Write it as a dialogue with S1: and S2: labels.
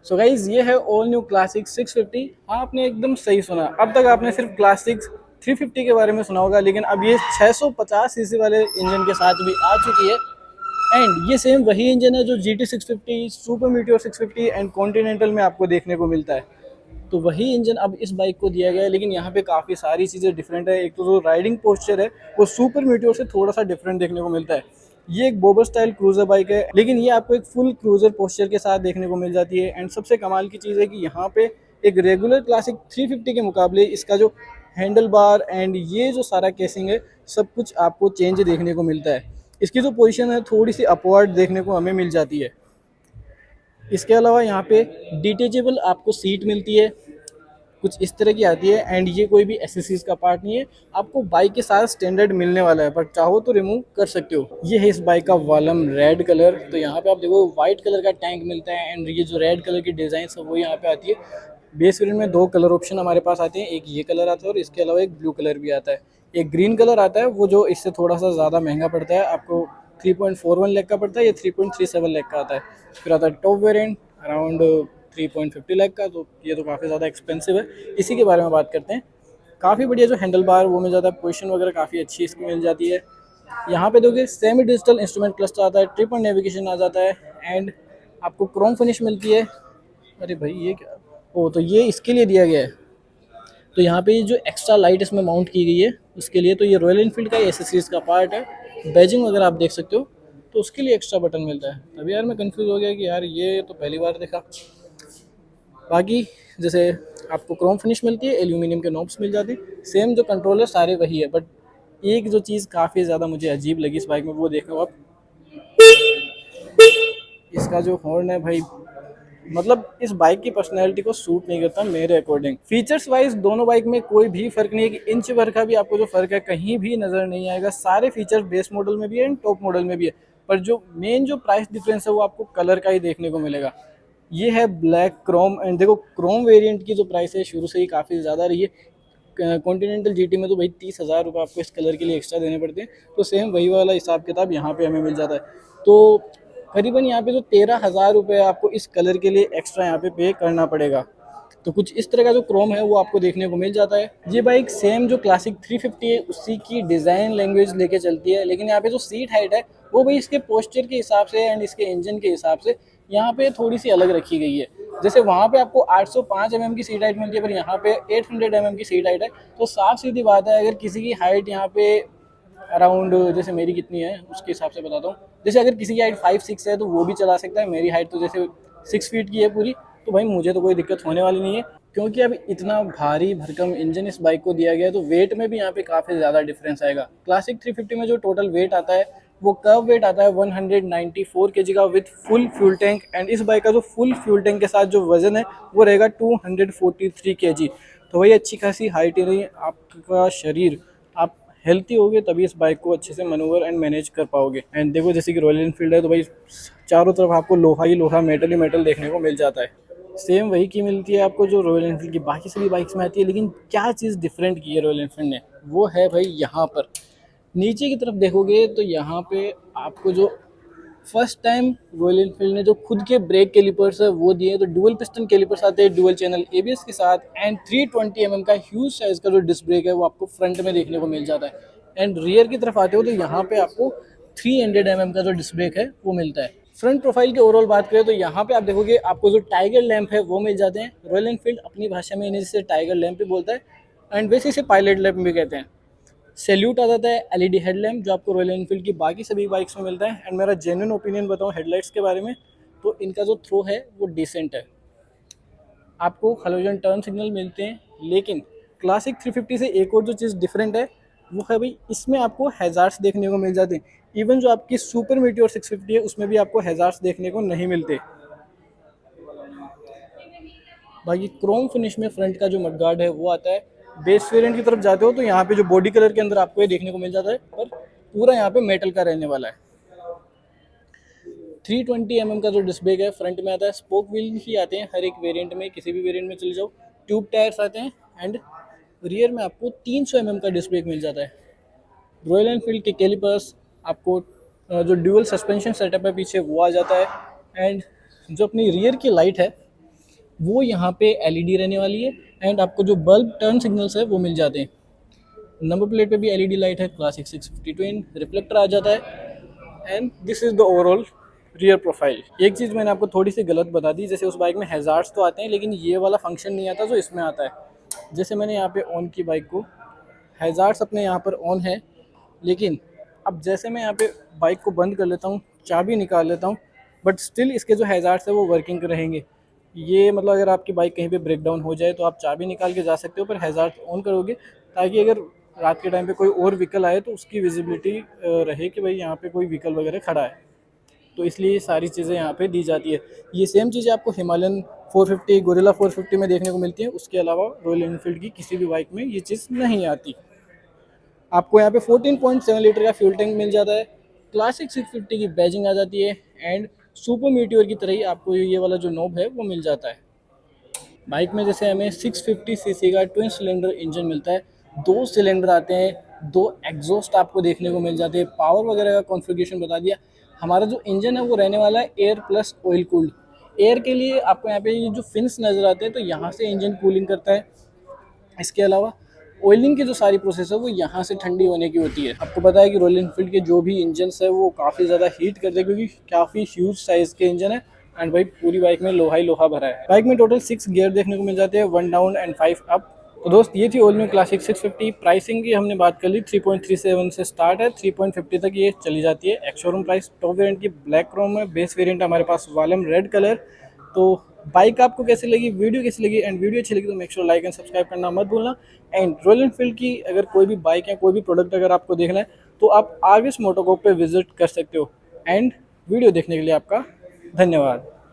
S1: So guys ये है all new classic 650। हाँ, आपने एकदम सही सुना। अब तक आपने सिर्फ क्लासिक 350 के बारे में सुना होगा, लेकिन अब ये 650 सीसी वाले इंजन के साथ भी आ चुकी है। एंड ये सेम वही इंजन है जो GT 650, super meteor 650 and continental में आपको देखने को मिलता है। तो वही इंजन अब इस बाइक को दिया गया है, लेकिन यहाँ पे काफ़ी सारी चीज़ें डिफरेंट है। एक तो जो राइडिंग पोस्चर है वो सुपर मीटियोर से थोड़ा सा डिफरेंट देखने को मिलता है। ये एक बोबर स्टाइल क्रूजर बाइक है, लेकिन ये आपको एक फुल क्रूजर पोस्चर के साथ देखने को मिल जाती है। एंड सबसे कमाल की चीज़ है कि यहाँ पे एक रेगुलर क्लासिक 350 के मुकाबले इसका जो हैंडल बार एंड ये जो सारा केसिंग है, सब कुछ आपको चेंज देखने को मिलता है। इसकी जो पोजीशन है थोड़ी सी अपवर्ड देखने को हमें मिल जाती है। इसके अलावा यहाँ पे डिटेचेबल आपको सीट मिलती है, कुछ इस तरह की आती है। एंड ये कोई भी एसेसरीज का पार्ट नहीं है, आपको बाइक के साथ स्टैंडर्ड मिलने वाला है, पर चाहो तो रिमूव कर सकते हो। ये है इस बाइक का वालम रेड कलर। तो यहाँ पे आप देखो व्हाइट कलर का टैंक मिलता है एंड ये जो रेड कलर की डिज़ाइन है वो यहाँ पे आती है। बेस वेरिएंट में दो कलर ऑप्शन हमारे पास आते हैं, एक ये कलर आता है और इसके अलावा एक ब्लू कलर भी आता है। एक ग्रीन कलर आता है, वो जो इससे थोड़ा सा ज़्यादा महंगा पड़ता है, आपको 3.41 लाख का पड़ता है, ये 3.37 लाख का आता है। फिर आता है टॉप वेरिएंट अराउंड 3.50 लाख का, तो ये तो काफ़ी ज़्यादा एक्सपेंसिव है। इसी के बारे में बात करते हैं। काफ़ी बढ़िया जो हैंडल बार वो मिल जाता है, पोजीशन वगैरह काफ़ी अच्छी इसकी मिल जाती है। यहाँ पे देखिए सेमी डिजिटल इंस्ट्रूमेंट क्लस्टर आता है, ट्रिप एंड नेविगेशन आ जाता है एंड आपको क्रोम फिनिश मिलती है। अरे भाई ये क्या, ओ तो ये इसके लिए दिया गया है। तो यहाँ पे जो एक्स्ट्रा लाइट इसमें माउंट की गई है उसके लिए, तो ये रॉयल इनफील्ड का एसेसरीज का पार्ट है। बैजिंग वगैरह आप देख सकते हो, तो उसके लिए एक्स्ट्रा बटन मिलता है। तभी यार मैं कंफ्यूज हो गया कि यार ये तो पहली बार देखा। बाकी जैसे आपको क्रोम फिनिश मिलती है, एल्यूमिनियम के नॉब्स मिल जाती है, सेम जो कंट्रोलर सारे वही है। बट एक जो चीज़ काफ़ी ज़्यादा मुझे अजीब लगी इस बाइक में, वो देखो आप, इसका जो हॉर्न है भाई, मतलब इस बाइक की पर्सनैलिटी को सूट नहीं करता मेरे अकॉर्डिंग। फीचर्स वाइज दोनों बाइक में कोई भी फर्क नहीं है, कि इंच भर का भी आपको जो फर्क है कहीं भी नजर नहीं आएगा। सारे फीचर बेस मॉडल में भी है एंड टॉप मॉडल में भी है, पर जो मेन जो प्राइस डिफरेंस है वो आपको कलर का ही देखने को मिलेगा। ये है ब्लैक क्रोम एंड देखो क्रोम वेरिएंट की जो प्राइस है शुरू से ही काफ़ी ज़्यादा रही है। कॉन्टिनेंटल GT में तो भाई 30,000 रुपये आपको इस कलर के लिए एक्स्ट्रा देने पड़ते हैं, तो सेम वही वाला हिसाब किताब यहाँ पे हमें मिल जाता है। तो करीबन यहाँ पे जो 13,000 रुपये आपको इस कलर के लिए एक्स्ट्रा यहाँ पे करना पड़ेगा। तो कुछ इस तरह का जो क्रोम है वो आपको देखने को मिल जाता है। ये बाइक सेम जो क्लासिक 350 है उसी की डिज़ाइन लैंग्वेज लेके चलती है, लेकिन यहाँ पे जो सीट हाइट है वो भाई इसके पोस्चर के हिसाब से एंड इसके इंजन के हिसाब से यहाँ पे थोड़ी सी अलग रखी गई है। जैसे वहाँ पे आपको 805 की सीट हाइट मिलती है, पर यहाँ पे 800 की सीट हाइट है। तो साफ सीधी बात है, अगर किसी की हाइट यहाँ पे अराउंड, जैसे मेरी कितनी है उसके हिसाब से बताता हूँ, जैसे अगर किसी की हाइट 5'6" है तो वो भी चला सकता है। मेरी हाइट तो जैसे 6 फीट की है पूरी, तो भाई मुझे तो कोई दिक्कत होने वाली नहीं है, क्योंकि अब इतना भारी भरकम इंजन इस बाइक को दिया गया है। तो वेट में भी यहाँ पे काफ़ी ज़्यादा डिफरेंस आएगा। क्लासिक 350 में जो टोटल वेट आता है वो कर्व वेट आता है 194 kg का with full fuel tank, and इस बाइक का जो फुल फ्यूल टैंक के साथ जो वजन है वो रहेगा 243 kg। तो वही अच्छी खासी हाइट ही नहीं, आपका शरीर, आप हेल्थी होगे तभी इस बाइक को अच्छे से मनूवर एंड मैनेज कर पाओगे। एंड देखो जैसे कि रॉयल इनफील्ड है तो भाई चारों तरफ आपको लोहा ही लोहा, मेटल ही मेटल देखने को मिल जाता है। सेम वही की मिलती है आपको जो रॉयल इनफील्ड की बाकी सभी बाइक्स में आती है, लेकिन क्या चीज़ डिफरेंट की है रॉयल इनफील्ड ने, वो है भाई यहाँ पर नीचे की तरफ देखोगे तो यहाँ पे आपको जो फर्स्ट टाइम रॉयल इनफील्ड ने जो खुद के ब्रेक कैलिपर्स है वो दिए, तो डुअल पिस्टन कैलिपर्स आते हैं डुअल चैनल ABS के साथ, एंड 320 का ह्यूज साइज का जो डिस्क ब्रेक है वो आपको फ्रंट में देखने को मिल जाता है। एंड रियर की तरफ आते हो तो यहाँ पे आपको 300 का जो डिस्क ब्रेक है वो मिलता है। फ्रंट प्रोफाइल की ओवरऑल बात करें तो यहाँ पे आप देखोगे आपको जो टाइगर लैंप है वो मिल जाते हैं। रॉयल इनफील्ड अपनी भाषा में इन्हें जिसे टाइगर लैंप भी बोलता है, एंड वैसे इसे पायलट लैंप भी कहते हैं। सैल्यूट आ जाता है LED हेडलैम्प जो आपको रॉयल एनफील्ड की बाकी सभी बाइक्स में मिलता है। एंड मेरा जेन्युइन ओपिनियन बताऊँ हेडलाइट्स के बारे में, तो इनका जो थ्रो है वो डिसेंट है। आपको हेलोजन टर्न सिग्नल मिलते हैं, लेकिन क्लासिक 350 से एक और जो चीज़ डिफरेंट है वो है भाई इसमें आपको हैज़ार्ड्स देखने को मिल जाते हैं। इवन जो आपकी सुपर मीटियोर 650 है उसमें भी आपको हैज़ार्ड्स देखने को नहीं मिलते। बाकी क्रोम फिनिश में फ्रंट का जो मडगार्ड है वो आता है। बेस वेरिएंट की तरफ जाते हो तो यहाँ पे जो बॉडी कलर के अंदर आपको ये देखने को मिल जाता है, पर पूरा यहाँ पे मेटल का रहने वाला है। 320 का जो डिस्क ब्रेक है फ्रंट में आता है। स्पोक व्हील ही आते हैं हर एक वेरिएंट में, किसी भी वेरिएंट में चले जाओ। ट्यूब टायर्स आते हैं एंड रियर में आपको 300 का डिस्क ब्रेक मिल जाता है। रॉयल एनफील्ड के कैलिपर्स आपको जो ड्यूअल सस्पेंशन सेटअप है पीछे वो आ जाता है। एंड जो अपनी रियर की लाइट है वो यहाँ पे एलईडी रहने वाली है, एंड आपको जो बल्ब टर्न सिग्नल्स है वो मिल जाते हैं। नंबर प्लेट पे भी एलईडी लाइट है, क्लासिक 650 ट्विन रिफ्लेक्टर आ जाता है, and this is the overall rear profile. एक चीज़ मैंने आपको थोड़ी सी गलत बता दी, जैसे उस बाइक में हैज़ार्ड्स तो आते हैं लेकिन ये वाला फंक्शन नहीं आता जो इसमें आता है। जैसे मैंने यहाँ पे ऑन की बाइक को, हैज़ार्ड्स अपने यहाँ पर ऑन है, लेकिन अब जैसे मैं यहाँ पे बाइक को बंद कर लेता हूँ, चाबी निकाल लेता हूँ, बट स्टिल इसके जो हैज़ार्ड्स है वो वर्किंग रहेंगे। ये मतलब अगर आपकी बाइक कहीं पे ब्रेक डाउन हो जाए तो आप चाबी निकाल के जा सकते हो, पर हैज़ार्ड ऑन करोगे ताकि अगर रात के टाइम पे कोई और व्हीकल आए तो उसकी विजिबिलिटी रहे कि भाई यहाँ पे कोई व्हीकल वगैरह खड़ा है। तो इसलिए ये सारी चीज़ें यहाँ पे दी जाती है। ये सेम चीज़ें आपको हिमालयन 450, गोरिल्ला 450 में देखने को मिलती है। उसके अलावा रॉयल एनफील्ड की किसी भी बाइक में ये चीज़ नहीं आती। आपको यहाँ पे 14.7 लीटर का फ्यूल टैंक मिल जाता है, क्लासिक 650 की बैजिंग आ जाती है, एंड सुपर मीटियोर की तरह ही आपको ये वाला जो नॉब है वो मिल जाता है। बाइक में जैसे हमें 650 सीसी का ट्विन सिलेंडर इंजन मिलता है, 2 सिलेंडर आते हैं, 2 एग्जॉस्ट आपको देखने को मिल जाते हैं। पावर वगैरह का कॉन्फ़िगरेशन बता दिया। हमारा जो इंजन है वो रहने वाला है air plus oil cooled. Air के लिए आपको यहाँ पे ये जो फिन्स नज़र आते हैं तो यहाँ से इंजन कूलिंग करता है। इसके अलावा ऑयलिंग की जो सारी प्रोसेस है वो यहाँ से ठंडी होने की होती है। आपको पता है कि रॉयल एनफील्ड के जो भी इंजन्स है वो काफ़ी ज़्यादा हीट करते हैं क्योंकि काफ़ी ह्यूज साइज़ के इंजन है, एंड भाई पूरी बाइक में लोहा ही लोहा भरा है। बाइक में टोटल 6 गियर देखने को मिल जाते हैं, 1 डाउन एंड 5 अप। तो दोस्त ये थी ऑल न्यू क्लासिक 650। प्राइसिंग की हमने बात कर ली, 3.37 से स्टार्ट है, 3.50 तक ये चली जाती है। Ex showroom price. Top variant की ब्लैक क्रोम है, बेस वेरिएंट हमारे पास वालम रेड कलर। तो बाइक आपको कैसी लगी, वीडियो कैसी लगी, एंड वीडियो अच्छी लगी तो make sure like and subscribe करना मत भूलना। एंड रॉयल एनफील्ड की अगर कोई भी बाइक या कोई भी प्रोडक्ट अगर आपको देखना है तो आप आर्विस मोटोकॉर्प पे विजिट कर सकते हो। एंड वीडियो देखने के लिए आपका धन्यवाद।